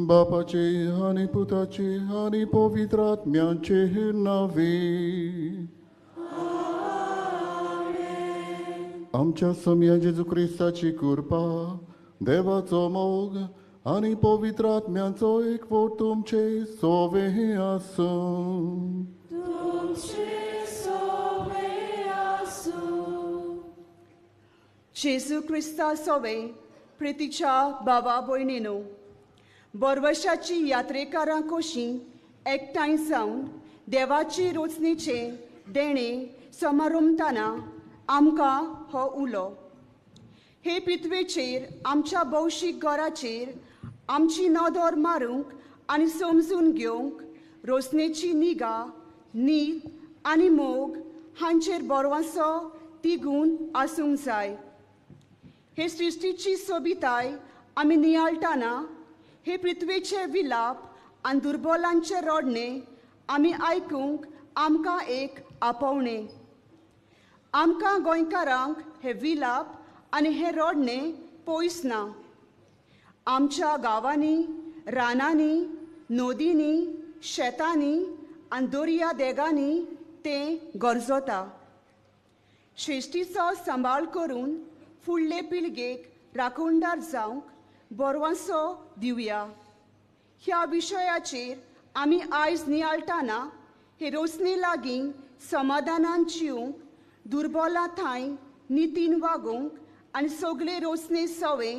बापाचे आणि पुताचे आणि पवित्र आत्म्याचे नावे. आमच्या सम्या जेजू ख्रिस्ताची कृपा, देवाचो मोग आणि पवित्र आत्म्याचो एकवट तुमचे सोवे आसूं. जेजू ख्रिस्ता सोवे प्रितीच्या भावा भयणीनो, बोरवर्षाची यात्रेकारां कशी एकठांय जावन देवाची रोचणेचे देणे समारंभताना आमकां हो उलो. हे पृथ्वेचेर आमच्या भौशीक घराचेर आमची नदर मारूंक आनी समजून घेवंक रोचणेची निगा, नीत आनी मोग हांचेर बोरवांचो तिगून आसूंक जाय. हे सृश्टीची सोबिताय आमी नियाळटाना हे पृथ्वेचे विलाप आनी दुर्बलांचे रडणे आमी आयकूंक आमकां एक आपोवणे. आमकां गोंयकारांक हे विलाप आनी हे रडणे पयस ना. आमच्या गांवांनी, रानांनी, नदींनी, शेतांनी आनी दर्या देगांनी तें गरजता. श्रेश्टीचो सांबाळ करून फुडले पिळगेक राखणदार जावंक बोरवांचो दिवया. ह्या विशयाचेर आमी आयज नियाळटाना हे रोचणे लागीं समाधानान जिवंक, दुर्बलां थंय नितीन वागूंक आनी सगळे रोचणे सवे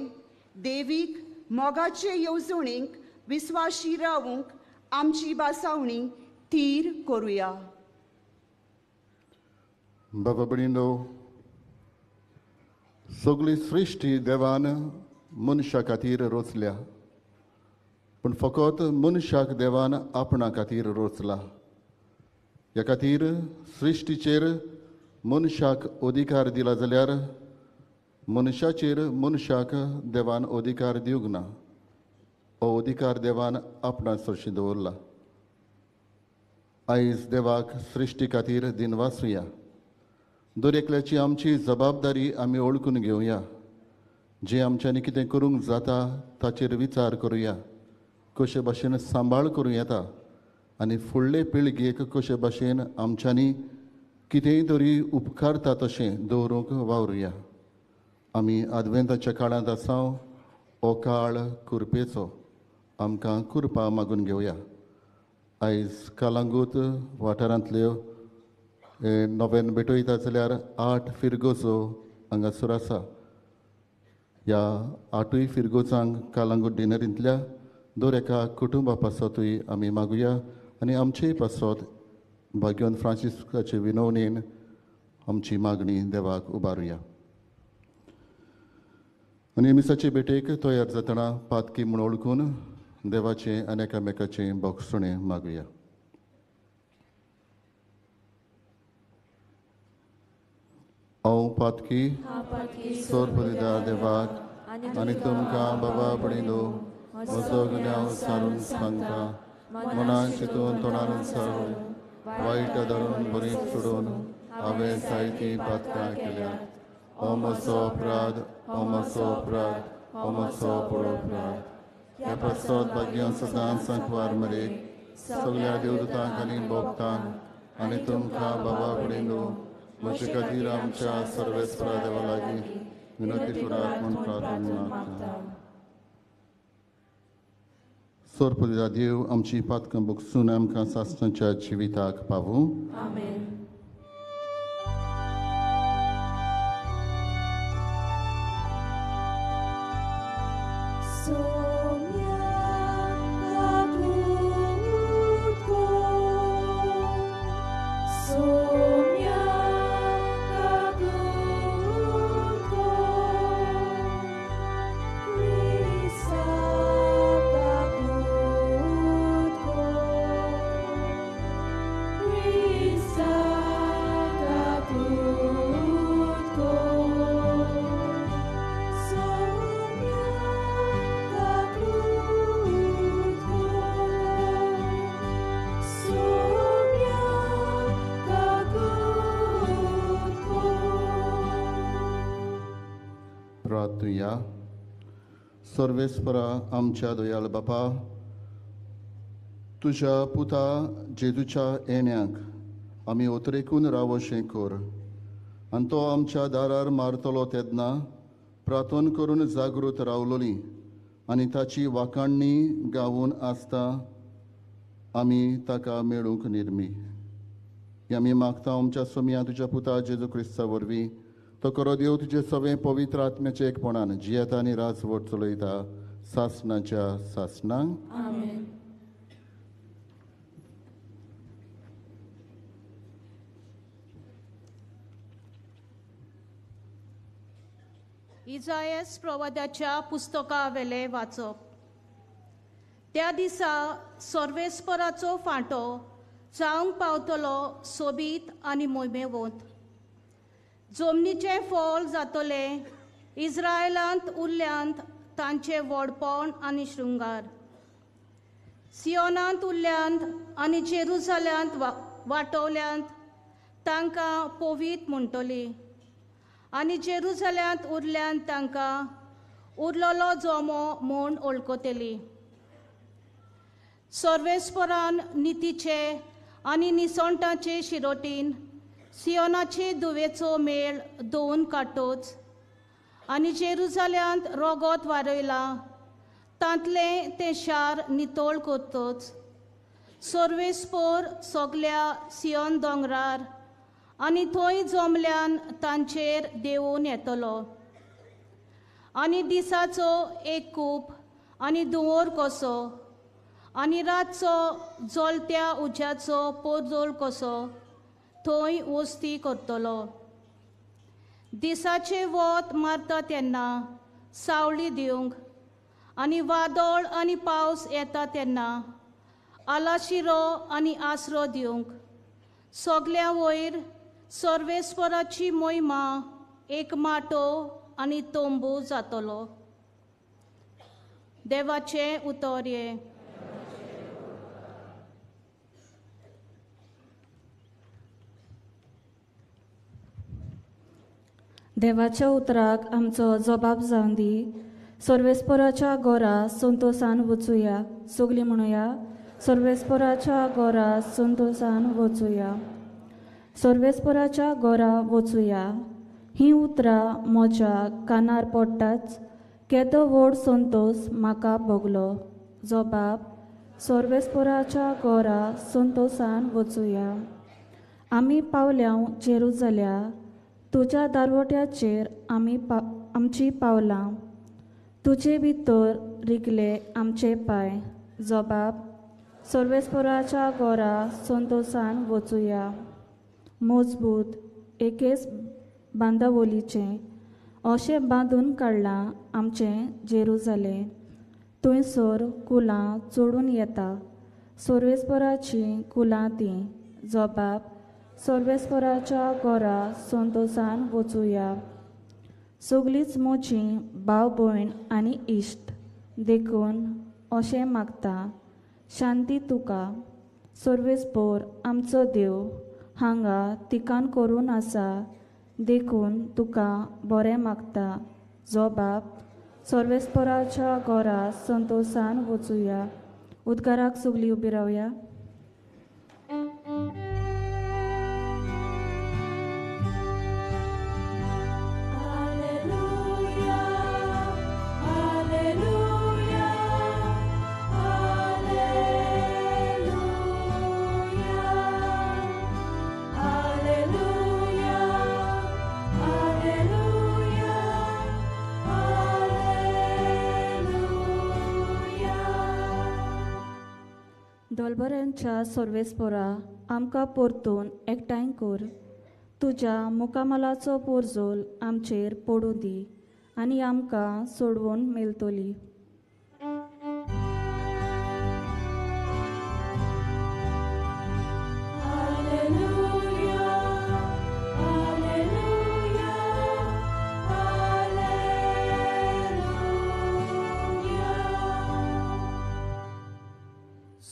देवीक मोगाचे येवजणेक विस्वाशी रावूंक आमची बासावणी थीर करुया. बाबा भयणीनो, सगळी सृश्टी देवान मनशा खातीर रोचल्या, पूण फकत मनशाक देवान आपणा खातीर रोचला. ह्या खातीर सृश्टीचेर मनशाक अधिकार दिला जाल्यार मनशाचेर मनशाक देवान अधिकार दिवंक ना. हो अधिकार देवान आपणा सरशी दवरला. आयज देवाक सृश्टी खातीर दिनवासुया. दर एकल्याची आमची जबाबदारी आमी ओळखून घेवया. जे आमच्यांनी कितें करूंक जाता ताचेर विचार करुया. कशे भाशेन सांबाळ करूं येता आनी फुडले पिळगेक कशे भाशेन आमच्यांनी कितेंय तरी उपकारता तशें दवरूंक वावरुया. आमी आदवेंताच्या काळांत आसां. हो काळ कृपेचो. आमकां कृपा मागून घेवया. आयज कालांगूट वाठारांतल्यो नव्यान भेटयता जाल्यार 8 फिरगोचो हांगासर आसा. ह्या 8 फिरगोचांक कालांगूट डिनरींतल्या दर एका कुटुंबा पासतूय आमी मागुया आनी आमचेय पासत भाग्यवान फ्रांसिस्काचे विनवणेन आमची मागणी देवाक उबारुया. आनी मिसाचे भेटेक तयार जातना पातकी म्हूण ओळखून देवाचें आनी एकामेकाचें भोगसणें मागुया. हांव पातकी सोरपदिदार देवाक आनी तुमकां बाबा पडिलो म्हजो गुन्यांव सारून सांगता मनान चिंतून तोंडान सारून वायट धरून बरी सोडून हांवें जायतीं पातकां केल्यात हो म्हजो अपराध हो म्हजो अपराध हो म्हजो पुरो अपराध ह्या प्रसाद भाग्यां सदांच सांकवार मरेक सगळ्या देवदूतांक आनी भोगतांक आनी तुमकां बाबा पडिलो म्हजे खातीर आमच्या सर्वेस्परा देवा लागीं विनंती करात म्हूण प्रार्थना मागता सोरपदिदा देव आमची पातकां भोगसून आमकां सासणाच्या जिविताक पावूं आमेन. प्रार्थुया सर्वेस्परा आमच्या दयाळ बापा तुज्या पुता जेजूच्या येण्याक आमी ओतरेकून रावोशें कर आनी तो आमच्या दारार मारतलो तेन्ना प्रार्थना करून जागृत रावलोली आनी ताची वाखाणणी गावून आसता आमी ताका मेळूंक निर्मी आमी मागता आमच्या सोम्या तुज्या पुता जेजू क्रिस्ता वरवीं तो करो देव तुजे सगळे पवित्र आत्म्याचे एकपणान जियेता आनी राजवट चलयता सासणाच्या सासणांक आमेन. इजायास प्रवाद्याच्या पुस्तका वेले वाचप. त्या दिसा सर्वेस्पराचो फांटो जावंक पावतलो सोबीत आनी मोहिमेवंत. जमनीचे फळ जातले इस्रायलांत उरल्यांत तांचे व्हडपण आनी शृंगार. सियोनांत उरल्यांत आनी जेरुसल्यांत वाटवल्यांत तांकां पवित्र म्हणटली आनी जेरुसल्यांत उरल्यांत तांकां उरलोलो जोमो म्हूण वळखतली. सर्वेस्परान नितीचे आनी निसंताचे शिरोटीन सियोनाचे दुवेचो मेळ दोन काडटोच आनी जेरुसल्यांत रोगोत वारयला तांतले ते शार नितळ करतोच. सर्वेस्पर सगल्या सियोन दोंगरार आनी थंय जमल्यान तांचेर देंवून येतलो आनी दिसाचो एक खूब आनी दुवर कसो आनी रातचो जळत्या उज्याचो पोरजोळ कसो थंय वस्ती करतलो. दिसाचे वत मारता तेन्ना सावळी दिवंक आनी वादळ आनी पावस येता तेन्ना आलाशिरो आनी आसरो दिवंक सगल्या वयर सर्वेस्पराची मोहिमा एक माटो आनी तोंबू जातलो. देवाचे उतोर्ये. देवाच्या उतराक आमचो जबाब जावन दी. सर्वेस्पराच्या घोरा संतोषान वचुया. सगळीं म्हणुया सर्वेस्पराच्या घोरा संतोषान वचुया. सर्वेस्पराच्या घोरा वचुया. ही उतरां म्हज्या कानार पडटाच केदो व्हड संतोष म्हाका भोगलो. जबाब सर्वेस्पराच्या घोरा संतोषान वचुया. आमी पावल्याव जेरुसल्या तुज्या दारवट्याचेर आमची पावलां. तुजे भितर रिगले आमचे पाय. जबाब सर्वेस्पराच्या घोरा संतोषान वचुया. मजबूत एकेच बांदावलीचें अशें बांदून काडलां आमचें जेरुसलेम. थंयसर कुलां चडून येता. सर्वेस्पराची कुलां तीं. जबाब सर्वेस्पराच्या घरा संतोषान वचुया. सगळींच मोची भाव भयण आनी इश्ट देखून अशें मागता, शांती तुका सर्वेस्पर आमचो देव हांगा तिकान करून आसा, देखून तुका बरें मागता. जो बाप सर्वेस्पराच्या घरा संतोषान वचुया. उद्गाराक सगळीं उबी रावया. दोलबऱ्यांच्या सर्वेस्परा आमकां परतून एकठांय कर. तुज्या मुखामलाचो पोरजोल आमचेर पडूं दी आनी आमकां सोडवून मेलतली.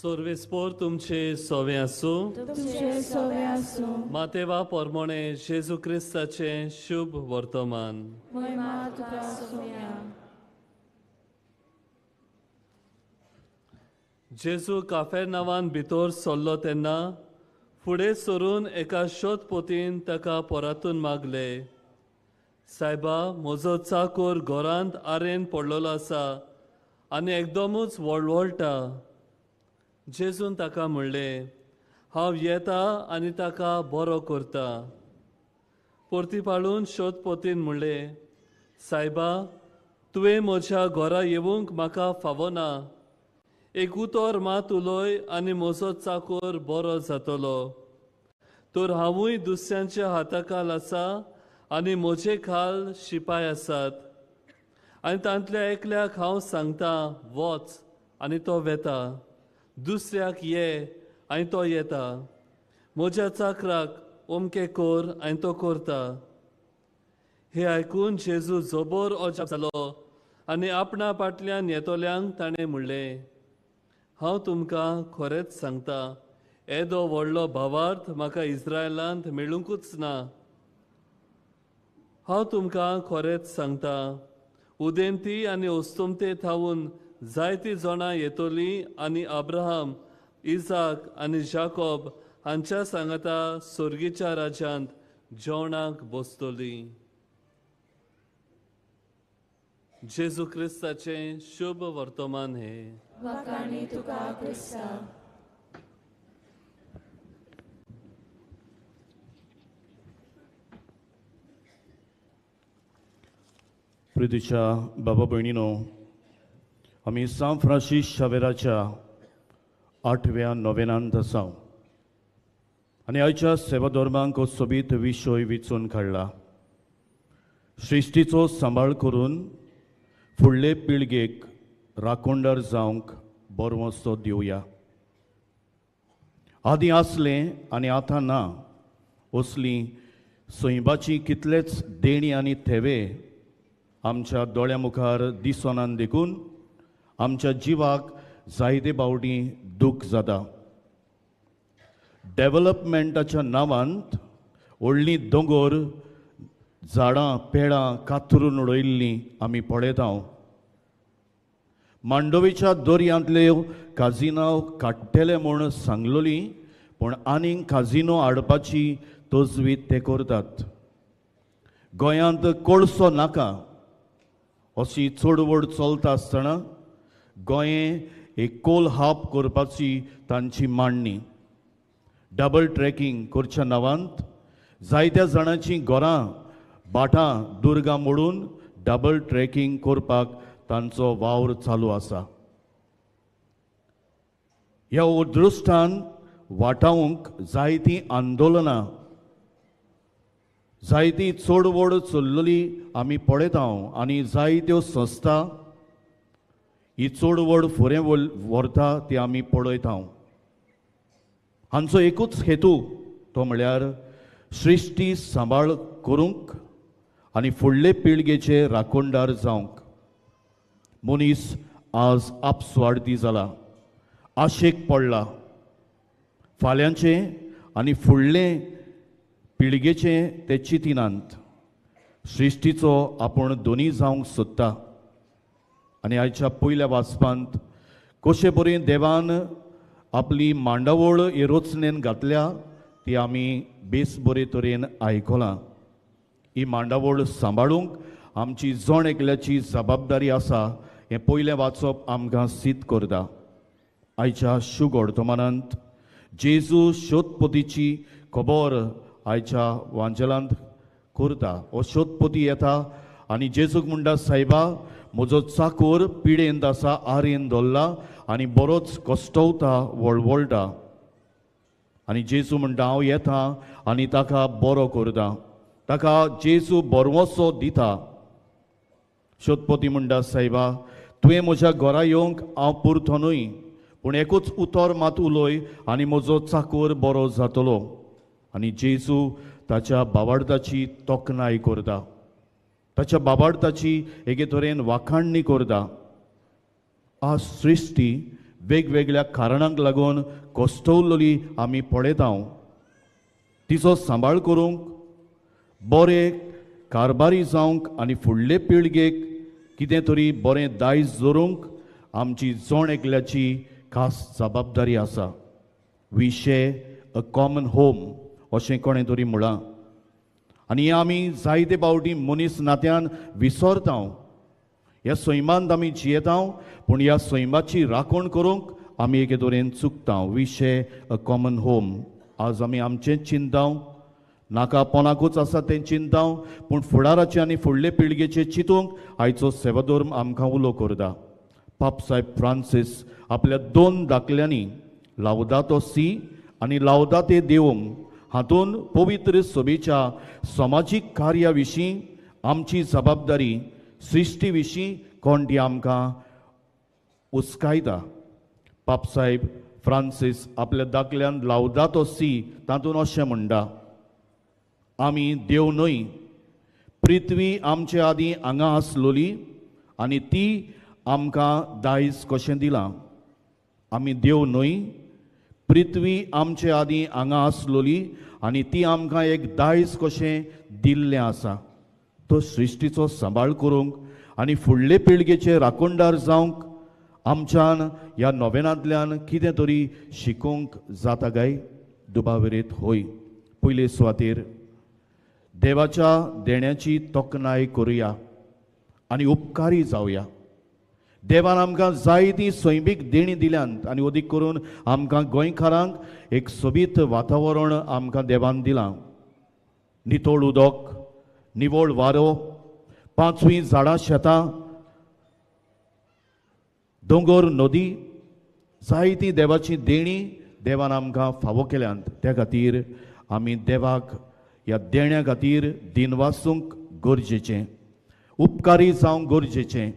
सर्वेस्पोर तुमचे सोवे आसूं. तुमचे सोवे आसूं. मातेवा पोरमोणे जेजू क्रिस्ताचे शुभ वर्तमान. महिमा तुका सोव्या. जेजू काफेरनावान भितर सरलो तेन्ना फुडें सरून एका शोधपोतीन ताका पोरातून मागले, सायबा, म्हजो चाकर घरांत आरेन पडलेलो आसा आनी एकदमूच वळवळटा. जेजून ताका म्हणलें, हांव येता आनी ताका बरो करता. परतीपाळून शोधपोतीन म्हणलें, सायबा, तुवें म्हज्या घरा येवंक म्हाका फावना. एक उतर मात उलय आनी म्हजो चाकर बरो जातलो. तर हांवूय दुसऱ्यांच्या हाताखाल आसा आनी म्हजे खाल शिपाय आसात. आनी तांतल्या एकल्याक हांव सांगता, वच, आनी तो वेता. दुसऱ्याक ये आनी तो येता. म्हज्या चाकराक ओमके कर आनी तो करता. हे आयकून जेजू जोबोर अजाप जालो आनी आपणा फाटल्यान येतोल्यांक ताणें म्हणलें, हांव तुमकां खरेंच सांगता, येदो व्हडलो भावार्थ म्हाका इस्रायलांत मेळूंकूच ना. हांव तुमकां खरेंच सांगता, उदेंती आनी ओस्तोमते थावून जायतीं जाणां येतलीं आनी अब्राहम, इसाक आनी जाकोब हांच्या सांगाता सर्गीच्या राज्यांत जेवणाक बसतलीं. जेजू क्रिस्ताचें शुभ वर्तमान हे. वाखाणी तुका क्रिस्ता. प्रितीच्या बाबा भयणीनो, आमी सान फ्रांसीस शावेराच्या 8व्या नोवेनांत आसा आनी आयच्या सेवा धर्मांक हो सोबीत विशय विचून काडला. सृश्टीचो सांबाळ करून फुडले पिळगेक राखणदार जावंक बरवंसो दिवया. आदी आसलें आनी आतां ना असलीं सैबाची कितलेच देणी आनी थेवे आमच्या दोळ्या मुखार दिसोनान देखून आमच्या जिवाक जायते फावटी दूख जाता. डेव्हलपमेंटाच्या नांवांत व्हडलीं दोंगर, झाडां, पेडां कातरून उडयल्लीं आमी पळयता. मांडोवेच्या दर्यांतल्यो काजिनाव काडटले म्हूण सांगलोली, पूण आनीक काजिनो हाडपाची तजवीज ते करतात. गोंयांत कोळसो नाका अशी चडवड चलता आसतना गोंये एक कोल हाप करपाची तांची मांडणी. डबल ट्रॅकिंग करच्या नांवांत जायत्या जाणांची घरां, बाटां, दुर्गां मोडून डबल ट्रॅकिंग करपाक तांचो वावर चालू आसा. ह्या उद्रुश्टान वाटावंक जायतीं आंदोलनां, जायतीं चडवड चल्लली आमी पळयता आनी जायत्यो संस्था ही चडवड फुडें व्हरता ती आमी पळयता. हांचो एकूच हेतू तो म्हळ्यार सृश्टी सांबाळ करूंक आनी फुडले पिळगेचे राखणदार जावंक. मनीस आज आपस्वार्थी जाला, आशेक पडला. फाल्यांचे आनी फुडले पिळगेचे ते चितिनांत. सृश्टीचो आपूण दोनी जावंक सोदता. आनी आयच्या पयल्या वाचपांत कशे परेन देवान आपली मांडावळ हे रचनेन घातल्या ती आमी बेस बरे तरेन आयकलां. ही मांडावळ सांबाळूंक आमची जण एकल्याची जबाबदारी आसा हें पयलें वाचप आमकां सिद्ध करता. आयच्या शुभ वर्तमानांत जेजू शोधपोतीची खबर आयच्या वांजेलांत करता. हो शोधपोती येता आनी जेजूक म्हणटा, सायबा म्हजो चाकर पिडेंत आसा, आरेन दवरला आनी बरोच कश्टवता, वळवळटा. आनी जेजू म्हणटा, हांव येता आनी ताका बरो करता. ताका जेजू बरवोसो दिता. शोधपोती म्हणटा, सायबा तुवें म्हज्या घरा येवंक हांव पुरतो न्हय, पूण एकूच उतर मात उलय आनी म्हजो चाकर बरो जातलो. आनी जेजू ताच्या बाबार्दाची तोखणाय करता, ताच्या बाबार्दाची एके तरेन वाखाणणी करता. आज सृश्टी वेगवेगळ्या कारणांक लागून कोश्टवलोली आमी पळयता. तिचो सांबाळ करूंक, बरे कारबारी जावंक आनी फुडले पिळगेक कितें तरी बरें दायज दवरूंक आमची जण एकल्याची खास जबाबदारी आसा. We share a common home अशें कोणें तरी म्हळां. आनी आमी जायते फावटी मनीस नात्यान विसरता. ह्या सैमांत आमी जियेता, पूण ह्या सैमाची राखण करूंक आमी एके तरेन चुकता. We share a common home. आज आमी आमचेंच चिंता, नाका पोनाकूच आसा तें चिंता, पूण फुडाराचे आनी फुडले पिळगेचे चिंतूंक आयचो सेवाधर्म आमकां उलो करता. पाप साहेब फ्रांसीस आपल्या 2 दाखल्यांनी लावदातो सी आनी लावदाते देवम हातून पवित्र सभेच्या समाजीक कार्या विशीं आमची जबाबदारी सृश्टी विशीं कोण ती आमकां उस्कायता. पाप साहेब फ्रांसीस आपल्या दाखल्यान लावदातो सी तातूंत अशें म्हणटा, आमी देव न्हय, पृथ्वी आमचे आदीं हांगा आसलोली आनी ती आमकां दायज कशें दिलां. आमी देव न्हय, पृथ्वी आमचे आदीं हांगा आसलोली आनी ती आमकां एक दायज कशें दिल्लें आसा. तो सृश्टीचो सांबाळ करूंक आनी फुडले पिळगेचे राखणदार जावंक आमच्यान ह्या नोवेनांतल्यान कितें तरी शिकूंक जाता काय? दुबावरेत होय. पयले सुवातेर देवाच्या देण्याची तोखणाय करुया आनी उपकारी जावया. देवान आमकां जायतीं सैमीक देणी दिल्यांत आनी अदीक करून आमकां गोंयकारांक एक सोबीत वातावरण आमकां देवान दिलां. नितळ उदक, निवळ वारो, 5 झाडां शेतां, दोंगर नदी, जायतीं देवाची देणी देवान आमकां फावो केल्यांत. त्या खातीर आमी देवाक ह्या देण्या खातीर दिनवासूंक गरजेचें, उपकारी जावंक गरजेचें.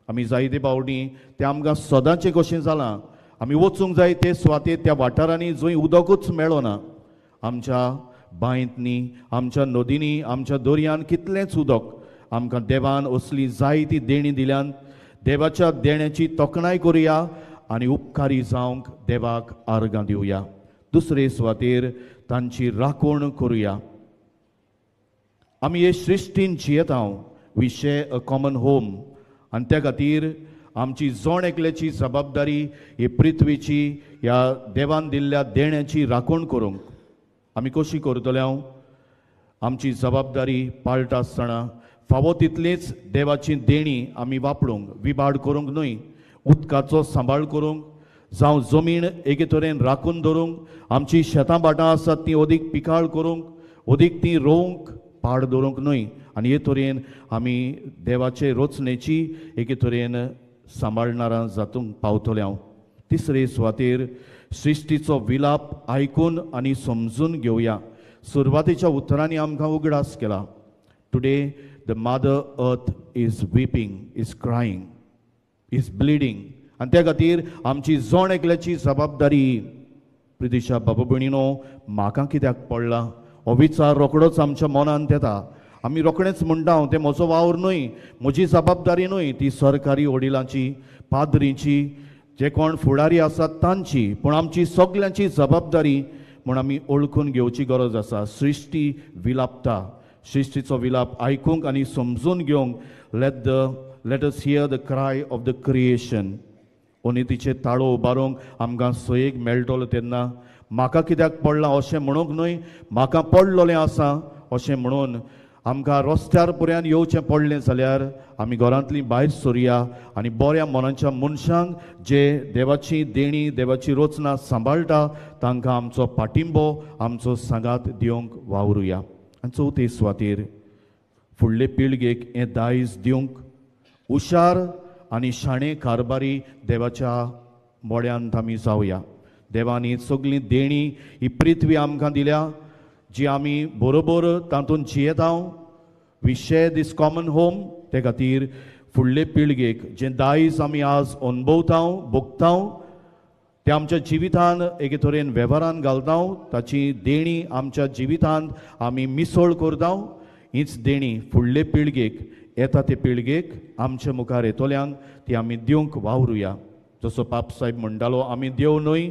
आमी जायते फावटी तें आमकां सदांचें कशें जालां. आमी वचूंक जाय ते सुवातेर त्या वाठारांनी जंय उदकूच मेळना. आमच्या बांयंतनी, आमच्या नदींनी, आमच्या दर्यान कितलेंच उदक आमकां देवान असली जायती देणी दिल्यान देवाच्या देण्याची तोखणाय करुया आनी उपकारी जावंक देवाक आर्गां दिवया. दुसरे सुवातेर तांची राखण करुया. आमी हे सृश्टीन जियेता. We share a common home. आनी त्या खातीर आमची जण एकल्याची जबाबदारी ही पृथ्वीची ह्या देवान दिल्ल्या देण्याची राखण करूंक. आमी कशी करतले? आमची जबाबदारी पाळटा आसतना फावो तितलीच देवाची देणी आमी वापरूंक, विबाड करूंक न्हय. उदकाचो सांबाळ करूंक जावं जमीन एके तरेन राखून दवरूंक, आमची शेतां बाटां आसात तीं अदीक पिकाळ करूंक, अदीक तीं रोवंक, पाड दवरूंक न्हय. आनी हे तरेन आमी देवाचे रचनेची एके तरेन सांबाळणारां जातूंक पावतले. तिसरे सुवातेर सृश्टीचो विलाप आयकून आनी समजून घेवया. सुरवातेच्या उतरांनी आमकां उगडास केला. Today the mother earth is weeping, is crying, is bleeding. आनी त्या खातीर आमची जण एकल्याची जबाबदारी प्रितीच्या बाबा भयणीनो, म्हाका कित्याक पडला हो विचार रोखडोच आमच्या मनांत येता. आमी रोखडेंच म्हणटा तें म्हजो वावर न्हय, म्हजी जबाबदारी न्हय, ती सरकारी वडिलांची, पाद्रीची, जे कोण फुडारी आसात तांची, पूण आमची सगल्यांची जबाबदारी म्हूण आमी ओळखून घेवची गरज आसा. सृश्टी विलापता, सृश्टीचो विलाप आयकूंक आनी समजून घेवंक let us hear the cry of the creation. उनितीचे ताळो उबारूंक आमकां सयेक मेळटलो तेन्ना म्हाका कित्याक पडला अशें म्हणूंक न्हय, म्हाका पडलोलें आसा अशें म्हणून आमकां रस्त्यार पर्यंत येवचें पडलें जाल्यार आमी घरांतलीं भायर सरुया आनी बऱ्या मनाच्या मनशांक जे देवाची देणी, देवाची रोचना सांबाळटा तांकां आमचो पाठिंबो, आमचो सांगात दिवंक वावरुया. आनी चवथे सुवातेर फुडले पिळगेक हें दायज दिवंक हुशार आनी शाणे कारभारी देवाच्या मोड्यांत आमी जावया. देवान ही सगळीं देणी, ही पृथ्वी आमकां दिल्या, जी आमी बरोबर तातूंत जियेता. We share this common home. ते खातीर फुडले पिळगेक जें दायज आमी आज अनुभवता, भोगता, ते आमच्या जिवितांत एके तरेन वेव्हारान घालता. ताची देणी आमच्या जिवितांत आमी मिसळ करता. हीच देणी फुडले पिळगेक, येता ते पिळगेक, आमच्या मुखार येतोल्यांक ती आमी दिवंक वावरुया. जसो पापसाहेब म्हणटालो, आमी देव न्हय.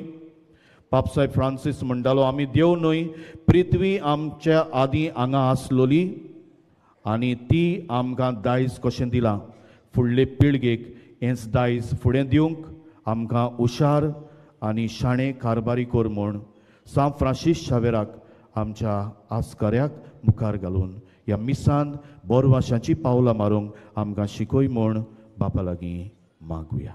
पापसाहेब फ्रांसीस म्हणटालो, आमी देव न्हय. पृथ्वी आमच्या आदीं हांगा आसलोली आनी ती आमकां दायज कशें दिलां. फुडले पिळगेक हेंच दायज फुडें दिवंक आमकां हुशार आनी शाणे कारभारी कोर म्हूण सांत फ्रांसीस शावेराक आमच्या आस्कऱ्याक मुखार घालून ह्या मिसांत बोरवाशांची पावलां मारूंक आमकां शिकोय म्हूण बापा लागीं मागुया.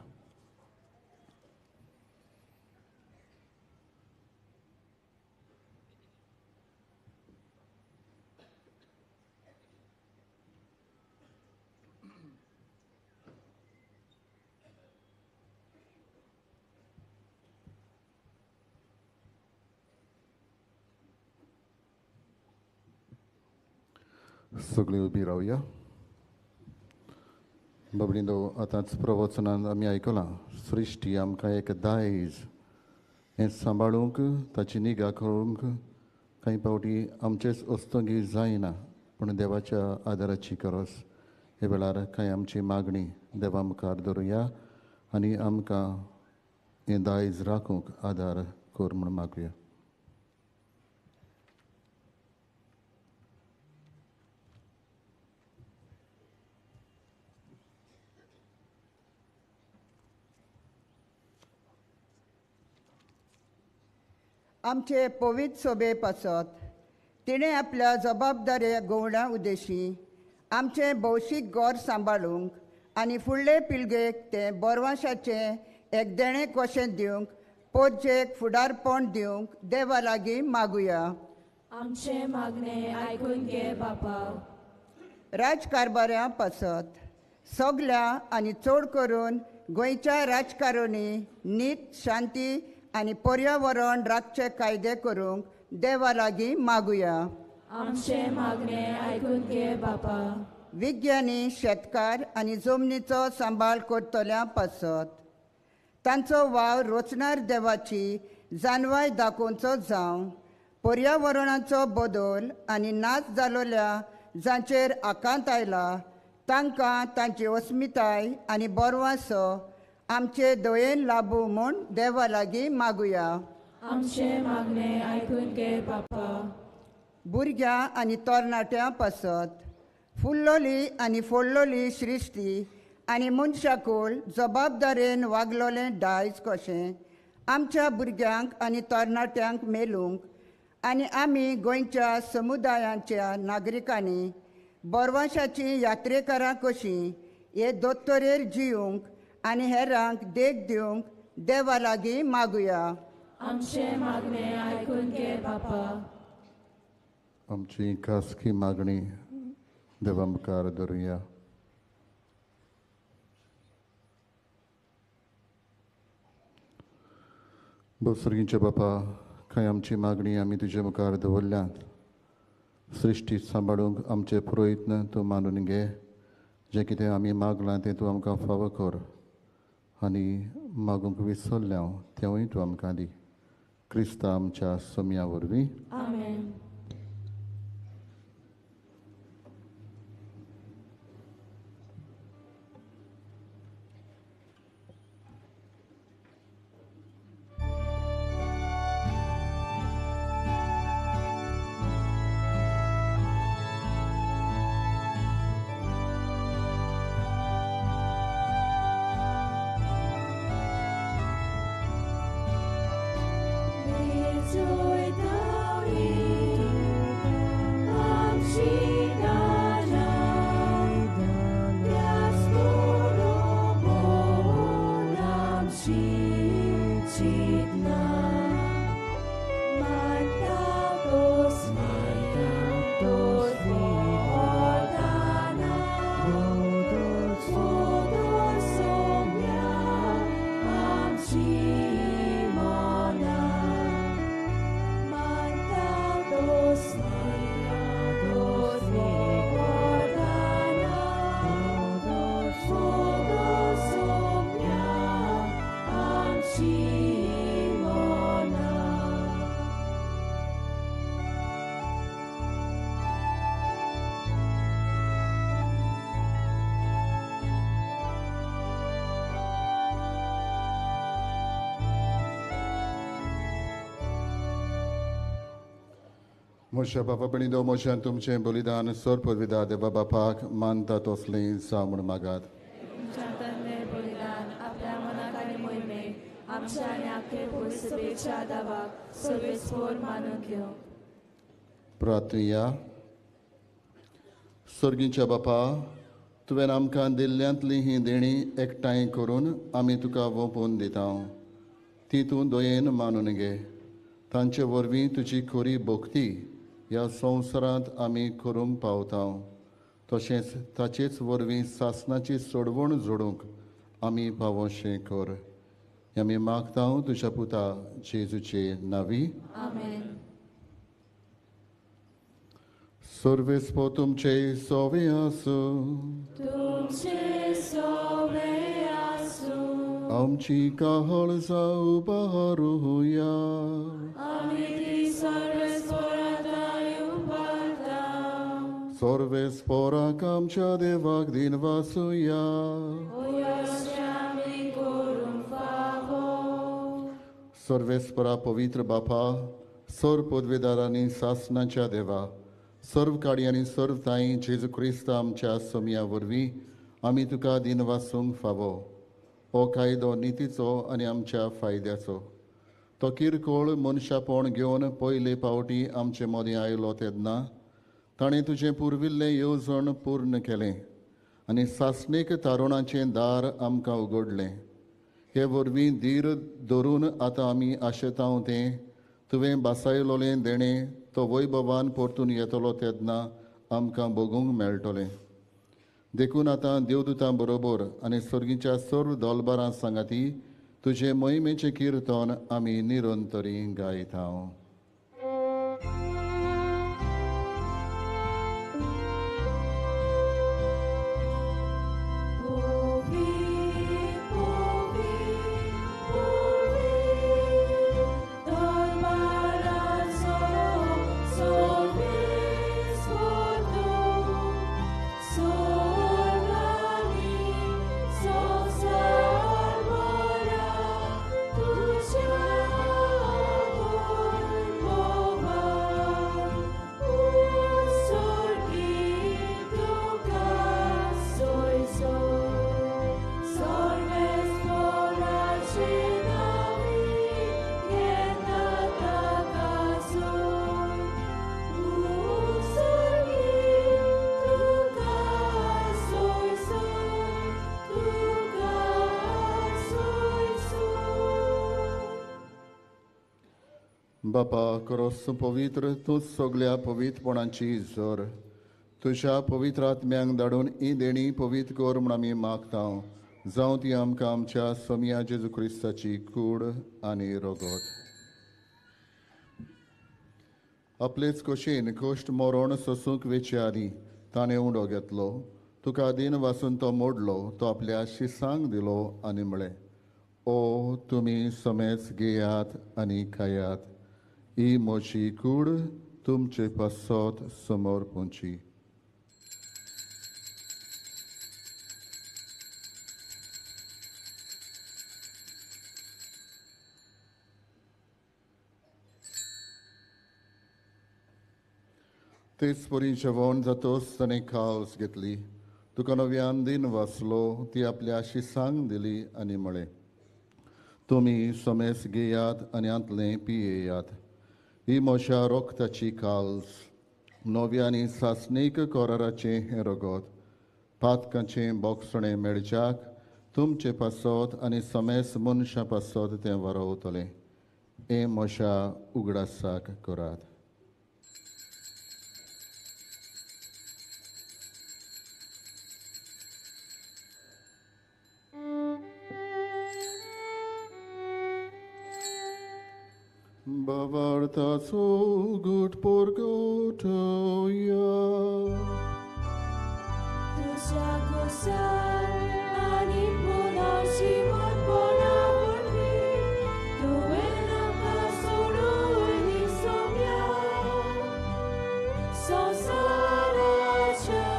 सगळीं उबी रावया. बाबडींनो, आतांच प्रवचनान आमी आयकलां, सृश्टी आमकां एक दायज, हें सांबाळूंक, ताची निगा करूंक कांय पावटी आमचेच अस्तंगी जायना, पूण देवाच्या आदाराची गरज. हे वेळार कांय आमची मागणी देवा मुखार दवरुया आनी आमकां हें दायज राखूंक आदार कर म्हूण मागुया. आमचे पवित्र सोबे पासत तिणें आपल्या जबाबदाऱ्या गवळ्या उद्देशी आमचे भौशीक गोर सांबाळूंक आनी फुडले पिळगेक ते बोरवाशाचें एक देणें कशें दिवंक पोजेक फुडारपण दिवंक देवा लागीं मागुया. आमचे मागणे आयकून घे बापा. राजकारभाऱ्यां पासत सगल्या आनी चड करून गोंयच्या राजकारणी नीत, शांती आनी पर्यावरण राखचे कायदे करूंक देवा लागीं मागुया. आमचे मागणे आयकून घे बापा. विज्ञानी, शेतकार आनी जमनीचो सांबाळ करतल्या पासत तांचो वाव रोचणार देवाची जानवाय दाखोवचो जावं, पर्यावरणाचो बदल आनी नाच जालोल्या जांचेर आकांत आयला तांकां तांची अस्मिताय आनी बोरवासो आमचे दयेन लाबू म्हूण देवा लागीं मागुया. आमचे मागणे आयकून घे बापा. भुरग्यां आनी तरणाट्यां पासत फुल्लोली आनी फोडलोली सृश्टी आनी मनशाकूळ जबाबदारेन वागलोलें दायज कशें आमच्या भुरग्यांक आनी तरणाट्यांक मेलूंक आनी आमी गोंयच्या समुदायांच्या नागरिकांनी बोरवाशाची यात्रेकारां कशीं हे दोतोरेर जियूंक आनी हेरांक देख दिवंक देवा लागीं मागुया. आमचे मागणे आयकून घे बापा. आमची खासगी मागणी देवा मुखार दवरुया. सर्गींचे बापा, कांय आमची मागणी आमी तुजे मुखार दवरल्यात. सृश्टी सांबाळूंक आमचे प्रयत्न तूं मानून घे. जें कितें आमी मागलां तें तूं आमकां फावो कर आनी मागूंक विसरल्या तेंवूय तूं आमकां दी. क्रिस्ता आमच्या सोम्या वरवीं Amen. म्हज्या बाबा बणिदो मोशान तुमचें बलिदान सोरपविदा देवा बापाक मानता तसलें जावं म्हूण मागात. तुमच्या बलिदान आपल्या मनाक आनी मोहिमेक आमच्या आनी आख्खे पुरुसभेच्या दावाक सर्वेस्पोर मानून घेव. प्रार्थया. सर्गीच्या बापा, तुवें आमकां दिल्ल्यांतली ही देणी एकठांय करून आमी तुका वोपोवन दिता. ती तूं दोयेन मानून घे. तांचे वरवीं तुजी खरी भोक्ती ह्या संवसारांत आमी करूंक पावता. तशेंच ताचेच वरवीं सासणाची सोडवण जोडूंक आमी पावोशें कर. आमी मागता तुज्या पुता जेजूचे नांवी. Amen. सर्वेस्पो तुमचे सोवे आसूं. तुमचे सोवे आसूं. आमची काळजां उबारूया. आमी ती सर्वेस्पोरांत उबारता. सर्वेस्पोराक आमच्या देवाक दिनवासुया. आमी करूंक फावो. सर्वेस्परा पवित्र बापा, सर्व पदवीदारांनी सासणाच्या देवा, सर्व काडी आनी सर्व ताई जेजू क्रिस्त आमच्या सोम्या वरवीं आमी तुका दिनवासूंक फावो. हो कायदो नितीचो आनी आमच्या फायद्याचो. तो किरकोळ मनशापण घेवन पयले फावटी आमचे मदीं आयलो तेन्ना ताणें तुजें पुर्विल्लें येवजण पूर्ण केलें आनी सासणेक तारुणाचें दार आमकां उगडलें. हे वरवीं धीर धरून आतां आमी आशेतांव तें तुवें बासायलोलें देणें तो वैभवान परतून येतलो तेन्ना आमकां भोगूंक मेळटलें. देखून आतां देवदूतां बरोबर आनी सर्गीच्या सर्व दोलबारां सांगाती तुजे मोहिमेचें किर्तन आमी निरंतरी गायता. बापा खरोच पवित्र तूं सगळ्या पवित्रपणाची जोर तुज्या पवित्र आत्म्यांक धाडून ही देणी पवित्र कर म्हूण आमी मागता. जावं ती आमकां आमच्या सोम्या जेजू क्रिस्ताची कूड आनी रोगोत. आपलेच खोशेन कोश्ट मरण सोसूंक वेचे आदी ताणें उंडो घेतलो. तुका दिन वासून तो मोडलो, तो आपल्या शिसांक दिलो आनी म्हळें, ओ तुमी समेज घेयात आनी खायात ही म्हजी कूड तुमचे पासत समोर पोंची. तेच परी जेवण जातोच ताणें खास घेतली. तुका नव्यान दिन वाचलो ती आपल्या शिसांक दिली आनी म्हळें, तुमी समेज घेयात आनी आंतलें पियेयात. ही म्हज्या रोगताची काल्स, नव्यानी सासणीक कोराराचें हें रगत, पातकांचें बोगसणें मेळच्याक तुमचे पासत आनी समेज मनशां पासत तें वारवतलें. हें म्हज्या उगडासाक करात. Bavartaso gut porgotoya. तुझ्या कुसार आणि पुनर्जीवनपणावरवी तुवें नाका सोडून निसोम्या. संसाराच्या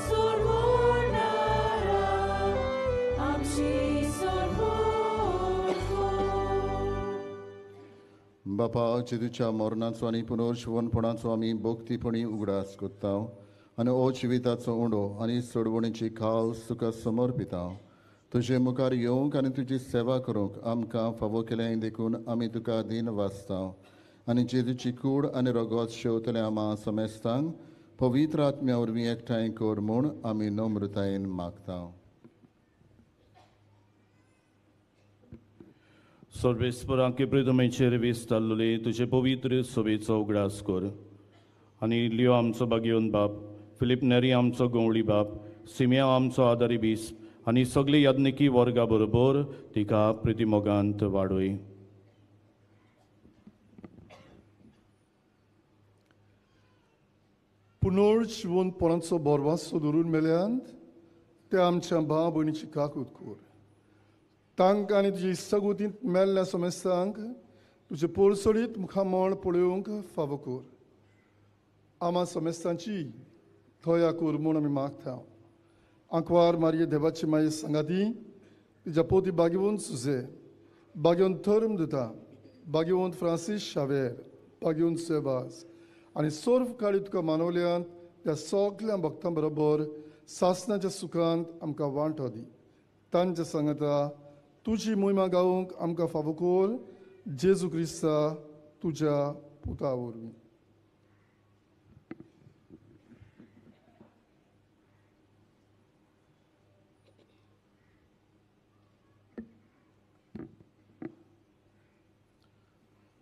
सोडवणारा आमची सोडवण कर. बापा जेजूच्या मरणाचो आनी पुनर्जीवनपणाचो आमी भोगतीपणी उगडास कोत्ता आनी ओ जिविताचो उंडो आनी सोडवणीची खाल तुका समर्पिता. तुजे मुखार येवंक आनी तुजी सेवा करूंक आमकां फावो केलें देखून आमी तुका दिन वाचता आनी जेजूची कूड आनी रगत शेवतले आमा समेस्तांक पवित्र आत्म्या वरवीं एकठांय कर म्हूण आमी नम्रतायेन मागता. सर्वेस्परांके प्रितमेचेर विस्तारलोले तुजे पवित्र सभेचो उगडास कर आनी लियो आमचो बागयोन बाप, फिलीप नेरी आमचो गवळी बाप, सिमिया आमचो आदारी बीस आनी सगळे याज्ञिकी वर्गा बरोबर तिका प्रितिमोगांत वाडय. पुनर्जीवनपणाचो बोरवासो धरून मेल्यांत ते आमच्या भाव भयणीची काकूट कर. तांकां आनी तुजी इश्टागुतींत मेल्ल्या समेस्तांक तुजे पोरसोडीत मुखामळ पळोवंक फावो कर. आमा समेस्तांची थया कर म्हूण आमी मागता. आंकवार मारये देवाची माये सांगाती, तिच्या पोती बागेवंत सुजे, बागेवंत थर्म दिता, बागेवंत फ्रांसीस शावेर, बागेवंत सेबास आनी सोर्फ काडी तुका मानवल्यांत त्या सगल्या भक्तां बरोबर सासणाच्या सुखांत आमकां वांटो दी. तांच्या सांगता तुजी मोहिमा गावंक आमकां फावो कर. जेजू क्रिस्ता तुज्या पुता वरवीं.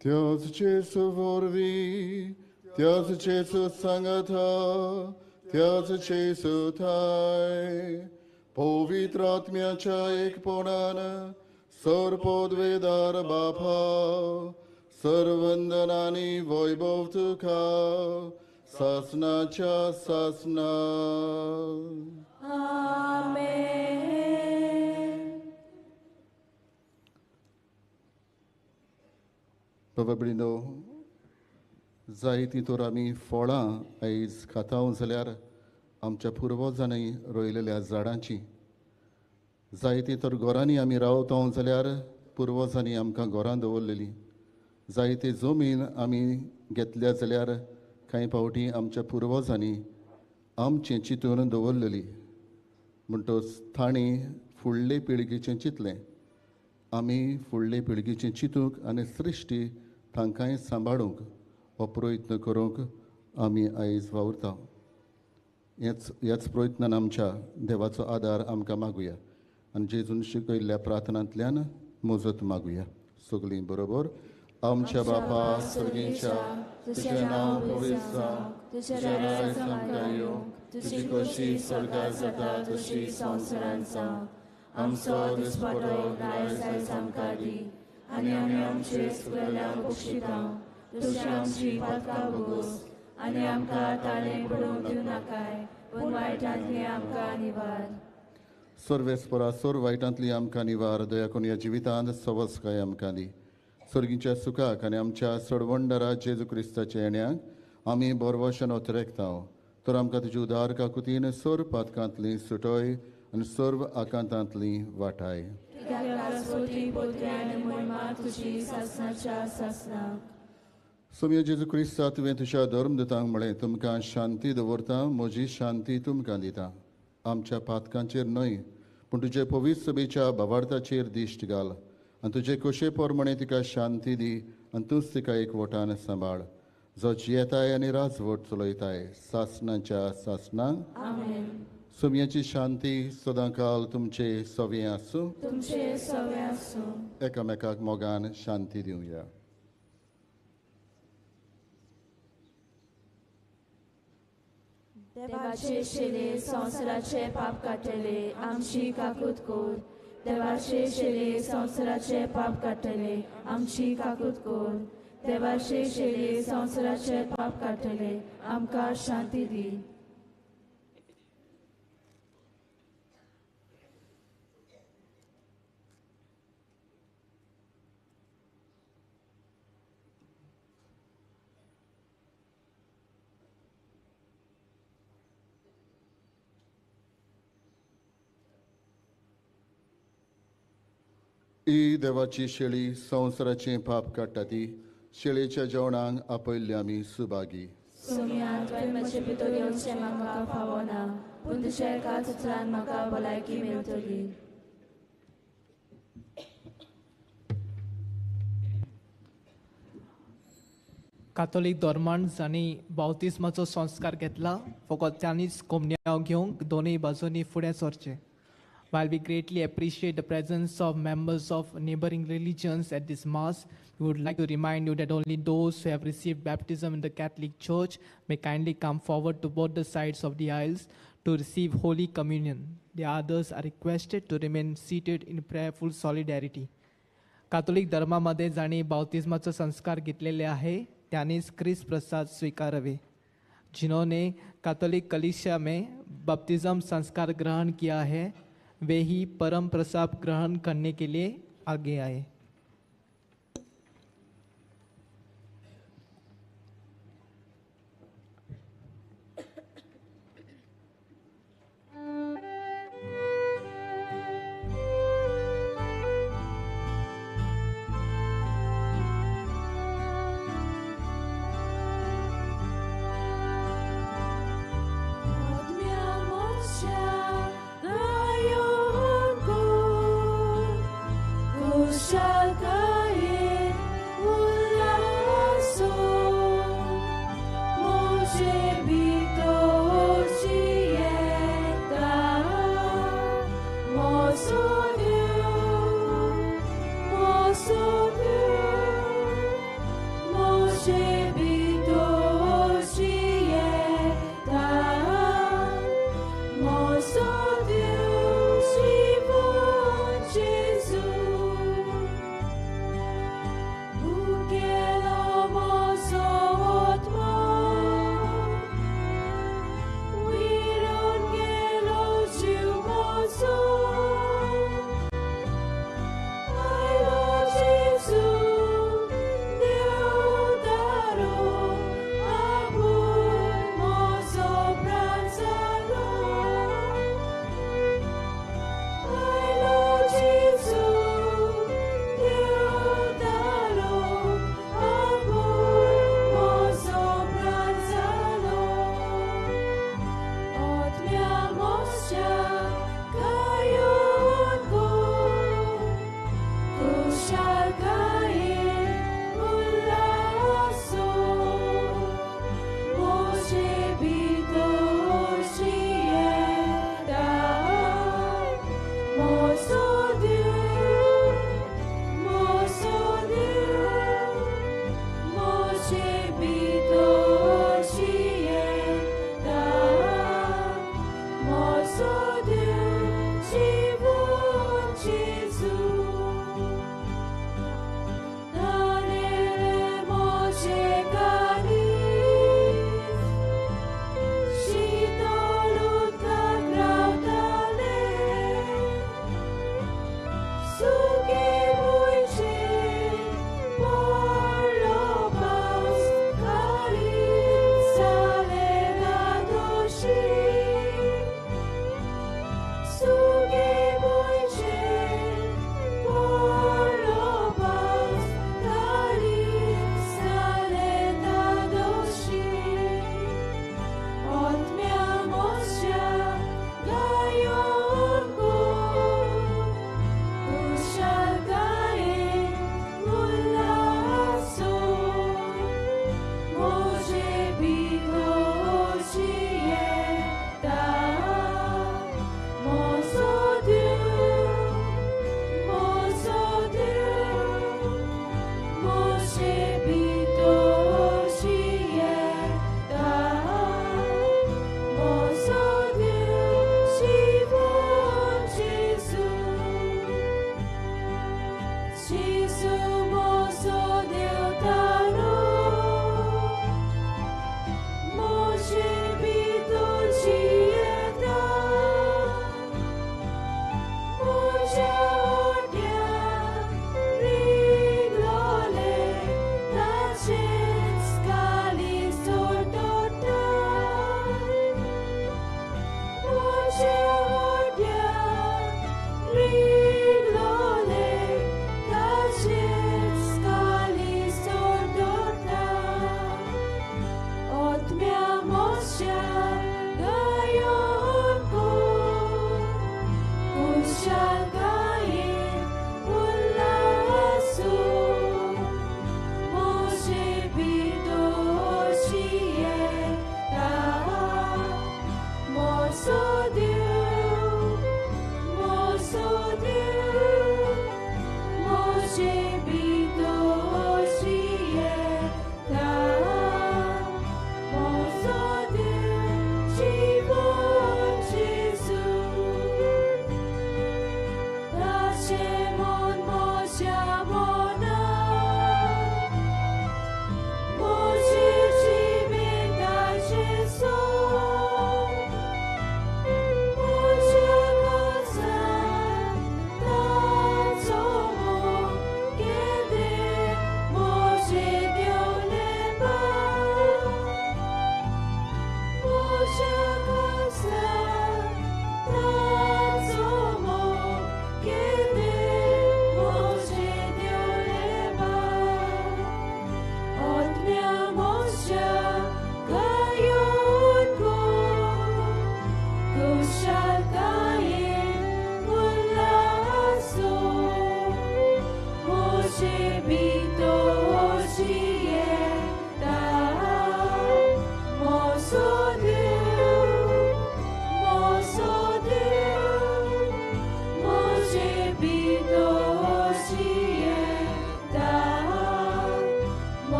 Dios Jesu vorvi, Dios Jesu sangata, Dios Jesu thai, पवित्रात्म्याच्या एकपणान सर्पोद्वेदार बापा, सर्वंदनानी वैभव तुका, सासनाच्या सासना. आमेन. बाबा बिडीनो, जायतीं तर आमी फळां आयज खाता जाल्यार आमच्या पुर्वजांनी रोयलेल्या झाडांची, जायतीं तर घरांनी आमी रावता जाल्यार पुर्वजांनी आमकां घरां दवरलेलीं, जायते जमीन आमी घेतल्या जाल्यार कांय फावटी आमच्या पुर्वजांनी आमचें चिंतून दवरलेली. म्हणटच तांणी फुडले पिळगेचें चिंतलें. आमी फुडले पिळगेचें चिंतूंक आनी सृश्टी तांकांय सांबाळूंक हो प्रयत्न करूंक आमी आयज वावुरता. ह्याच प्रयत्नान आमच्या देवाचो आदार आमकां मागुया आनी जेजून शिकयल्ल्या प्रार्थनांतल्यान मजत मागुया. सगळीं बरोबर. आमच्या बापा सर्गेच्या, तुजें नांव पवित्र जावं, तुजें राज आमकां येवं, तुजी कशी स्वर्गार जाता तशी संवसारांत जावं. आमचो दिसपटो आयज आमकां दी आनी आमी आमचे चुकलेल्यांक बक्षिता. तुजी आमची पातकां भोगोस आनी आमकां ताळें पडूंक दिवं नाकाय, पूण वायटांतली आमकां निवार. सर्वेस्परा सोर वायटांतली आमकां निवार दया करून ह्या जिवितांत सवस्काय आमकां दी सर्गीच्या सुखाक आनी आमच्या सोडवंडरा जेजू क्रिस्ताच्या येण्याक आमी बोरवोशान उतरेकताव तर आमकां तुजी उदार काकुतीन सोर पातकांतली सुटोय आनी सर्व आकांतांतली वाटाय सोम्य जेजू क्रिस्ता तुवें तुज्या धर्मदूतांक म्हळें तुमकां शांती दवरता म्हजी शांती तुमकां दिता आमच्या पातकांचेर न्हय पूण तुजे पवित्र सभेच्या भावार्थाचेर दिश्ट घाल आनी तुजे कशे पोरमणे तिका शांती दी आनी तूंच तिका एकवटान सांबाळ जो जियेताय आनी राजवट चलयताय सासणाच्या सासणांक सोम्याची शांती सदांकाल तुमचे सवे आसूं एकामेकाक मोगान शांती दिवया देवाचे शेले संवसाराचे पाप काटले आमची काकूत कोर देवाचे शेले संवसाराचे पाप काटले आमची काकूत कोर देवाचे शेले संवसाराचे पाप काटले आमकां शांती दी ही देवाची शेळी संवसाराचें पाप काडटा ती शेळेच्या जेवणाक आपयल्ले आमी सुभागी सोम्या तुवें म्हजे भितर येवचें म्हाका फावना पूण तुज्या एका उतरान म्हाका भलायकी मेळटली कातोलीक धर्मान जांणी बावतिस्माचो संस्कार घेतला फकत त्यांनीच कोमन्याव घेवंक दोनूय बाजूंनी फुडें सरचें While we greatly appreciate the presence of members of neighboring religions at this Mass, we would like to remind you that only those who have received baptism in the Catholic Church may kindly come forward to both the sides of the aisles to receive Holy Communion. The others are requested to remain seated in prayerful solidarity. कातोलिक धर्मामध्ये जाणी बावतिस्माचा संस्कार घेतलेले आहे त्यानेच ख्रिस्त प्रसाद स्वीकारवे जिन्होंने Catholic कलीसिया में बपतिस्म संस्कार ग्रहण किया है वे ही परम प्रसाद ग्रहण करने के लिए आगे आए Shine.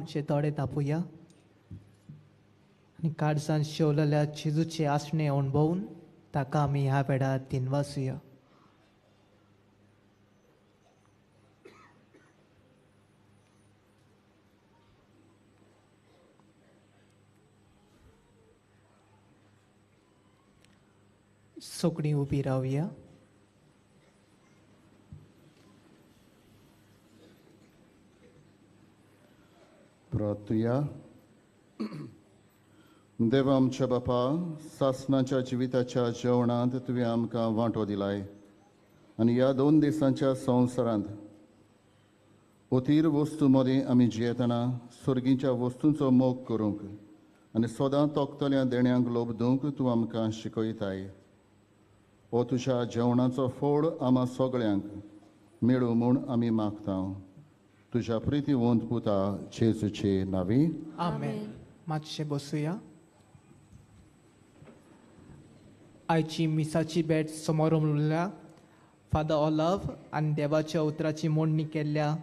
आमचे दोळे धांपूया आनी काळजांत शेवलेल्या जेजूचे आसणे अणभवून ताका आमी ह्या वेळार दिनवासुया. सगळीं उबी रावया. प्रार्थुया. देवा आमच्या बापा, सासणाच्या जिविताच्या जेवणांत तुवें आमकां वांटो दिलाय आनी ह्या 2 दिसांच्या संवसारांत अतीर वस्तू मदीं आमी जियेतना सर्गीच्या वस्तूंचो मोग करूंक आनी सदां तोखतल्या देण्यांक लोबदूंक तूं आमकां शिकयताय. हो तुज्या जेवणाचो फळ आम्हा सगळ्यांक मेळूं म्हूण आमी मागता. तुज्या प्रितीवंत पुता जेजूचे नांवी. आमेन. मातशें बसुया. आयची मिसाची भेट समोर उरल्या फादर ऑलव आनी देवाच्या उतराची मोडणी केल्ल्या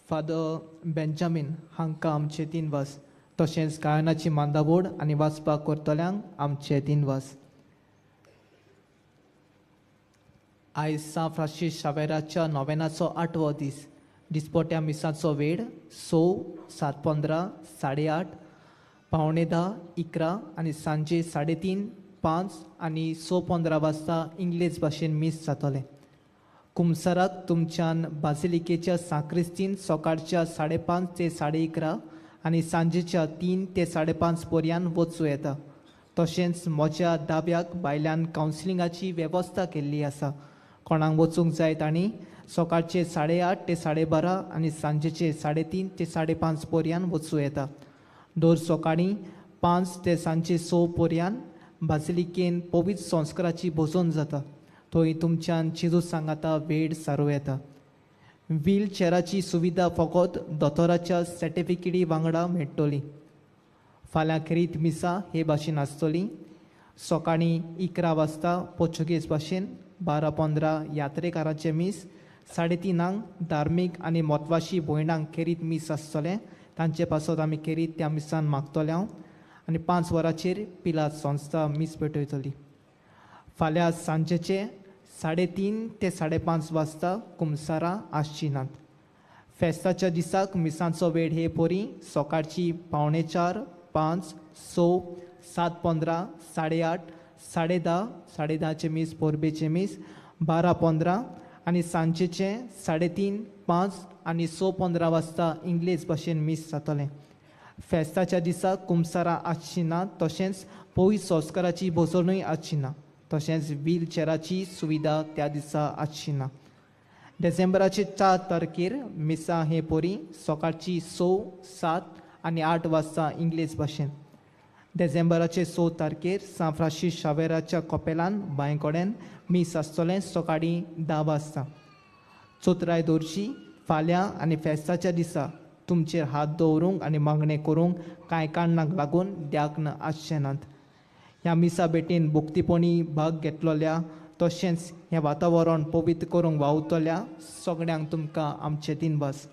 फादर बेंजामीन हांकां आमचे दिनवास. तशेंच गायनाची मांदावड आनी वाचपाक करतल्यांक आमचे दिनवास. आयज सा फ्रांसीस शावेराच्या नोवेनाचो 8वो दीस. दिसपट्या मिसाचो वेळ 6, 7:15, 8:30, 9:45, 11 आनी सांजे 3:30, 5 आनी 6:15 वाजता इंग्लीश भाशेन मीस जातले. कुमसाराक तुमच्यान बाजिलिकेच्या साक्रिस्तीन सकाळच्या 5:30 ते 11:30 आनी सांजेच्या 3 ते 5:30 पर्यंत वचूं येता. तशेंच म्हज्या दाव्याक भायल्यान कावन्सिलिंगाची वेवस्था केल्ली आसा. कोणाक वचूंक जाय तांणी सकाळचे 8:30 ते 12:30 आनी सांजेचे 3:30 ते 5:30 पर्यंत वचूं येता. दर सकाळीं 5 ते सांजे 6 पर्यंत बाजिलिकेन पवित्र संस्काराची भोजन जाता. थंय तुमच्यान जेजू सांगाता वेळ सारूं येता. व्हील चॅराची सुविधा फकत दोतोराच्या सर्टिफिकेटी वांगडा मेळटली. फाल्यां खेरीत मिसा हे भाशेन आसतली. सकाळीं 11 वाजता पोर्चुगीज भाशेन, 12:15 यात्रेकारांचे मीस, 3:30 धार्मीक आनी म्हत्वाची भयणांक खेरीत मीस आसतलें. तांचे पासत आमी खेरीत त्या मिसान मागतले आनी 5 वरांचेर पिलात संस्था मीस पेटयतली. फाल्यां सांजेचे 3:30 ते 5:30 वाजता कुमसारां आसची नात. फेस्ताच्या दिसाक मिसांचो वेळ हे परी सकाळची 4:45, 5, 6, 7:15, 8:30, 10:30, 10:30चे मीस पोरबेचे मीस, 12:15 आनी सांजेचे 3:30, 5 आनी 6:15 वाजता इंग्लीश भाशेन मीस जातलें. फेस्ताच्या दिसाक कुमसारां आसची ना. तशेंच पवित्र संस्काराची भोजनूय आसची ना. तशेंच व्हील चॅराची सुविधा त्या दिसा आसची ना. डिसेंबराचे 4 तारखेर मिसा हे परी सकाळची 6, 7 आनी 8 वाजता इंग्लीश भाशेन. डिसेंबराचे 6 तारखेर सा फ्रांसीस शावेराच्या कपेलान बांयकडेन मीस आसतलें सकाळीं 10 वाजता. चोत्राय दोरची फाल्यां आनी फेस्ताच्या दिसा तुमचेर हात दवरूंक आनी मागणें करूंक कांय कारणांक लागून द्याग्न आसचें नात. ह्या मिसा भेटेन भोक्तीपणी भाग घेतलोल्या तशेंच हें वातावरण पवित्र करूंक वावुरतल्या सगळ्यांक तुमकां आमचे दिनवास.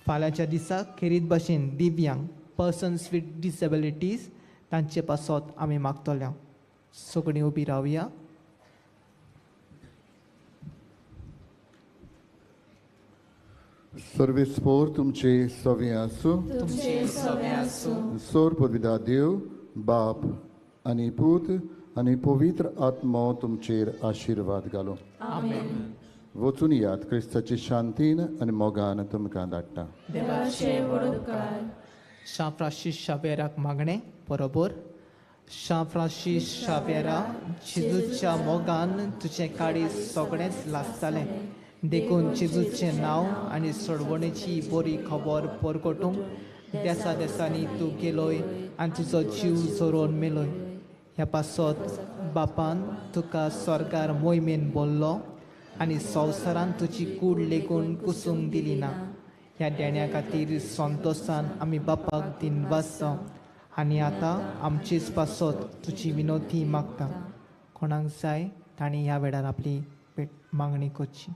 फाल्यांच्या दिसा खेरीत भाशेन दिव्यांग पर्सन्स वीथ डिसेबिलिटीज तांचे पासत आमी मागतल्या. सगळीं उबी रावया. सर्वेस्पोर तुमचे सवे आसूं. तुमचे सवे आसूं. सोर पविता देव बाप आनी पूत आनी पवित्र आत्मो तुमचेर आशिर्वाद घालो. आमेन. वचून यात क्रिस्ताची शांतीन आनी मोगान तुमकां धाडटा. देवाचे वडोवकार. सा फ्रांसीस शावेराक मागणें बरोबर. सा फ्रांसीस शावेरा, जेजूच्या मोगान तुजें काळीज सगळेंच लासतालें. देखून जेजूचें नांव आनी सोडवणेची बरी खबर परगटूंक देसा देसांनी तूं गेलोय आनी तुजो जीव जोरोवन मेलोय. ह्या पासत बापान तुका स्वर्गार मोहिमेन बोल्लो आनी संवसारान तुजी कूड लेगून कुसूंक दिली ना. ह्या देण्या खातीर संतोशान आमी बापाक दिनवास जावं आनी आतां आमचीच पासत तुजी विनोती मागता. कोणाक जाय तांणी ह्या वेळार आपली मागणी करची.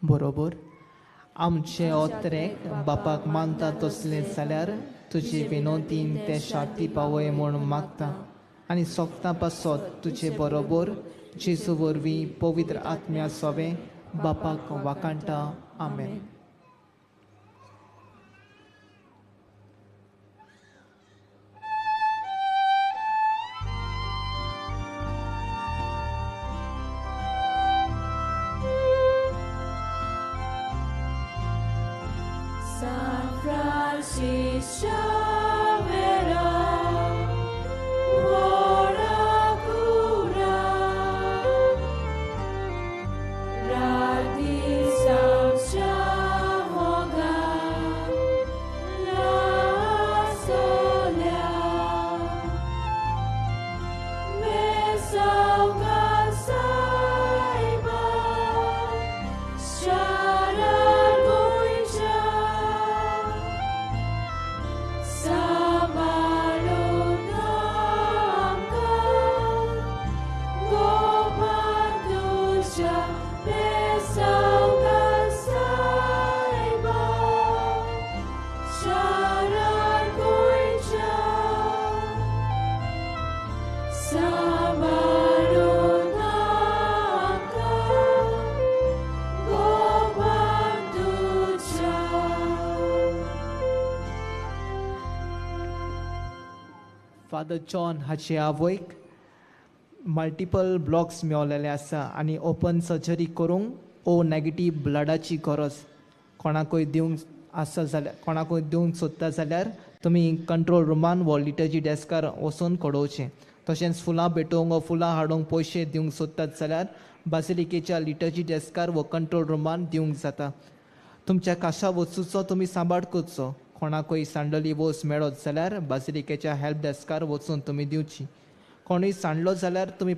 बरोबर आमचे ओत्रेक बापाक मानता तसलें जाल्यार तुजी विनोदीन ते शांती पावय म्हूण मागता आनी सोगता पासत तुजे बरोबर जेजू वरवीं पवित्र आत्म्या सोबे बापाक वाकाणटा आमेन. San Francisco Vera, ora cura, radi samsha moga, la solia, mesauga saiba, sharar goicha. Father John हाचे आवयक मल्टिपल ब्लॉक्स मेवलेले आसा आनी ओपन सर्जरी करूंक ओ नेगेटीव ब्लडाची गरज कोणाकूय दिवंक आसा जाल्यार कोणाकूय दिवंक सोदता जाल्यार तुमी कंट्रोल रुमान वो लिटर्जी डेस्कार वचून कळोवचें. तशेंच फुलां भेटोवंक वा फुलां हाडूंक पयशे दिवंक सोदतात जाल्यार बासिलिकेच्या लिटर्जी डेस्कार वो कंट्रोल रुमान दिवंक जाता. तुमच्या काशा वस्तूचो तुमी सांबाळ करचो. कोणाकूय सांडलेली वस्त मेळत जाल्यार बासिलिकेच्या हेल्प डेस्कार वचून तुमी दिवची. कोणूय सांडलो जाल्यार तुमी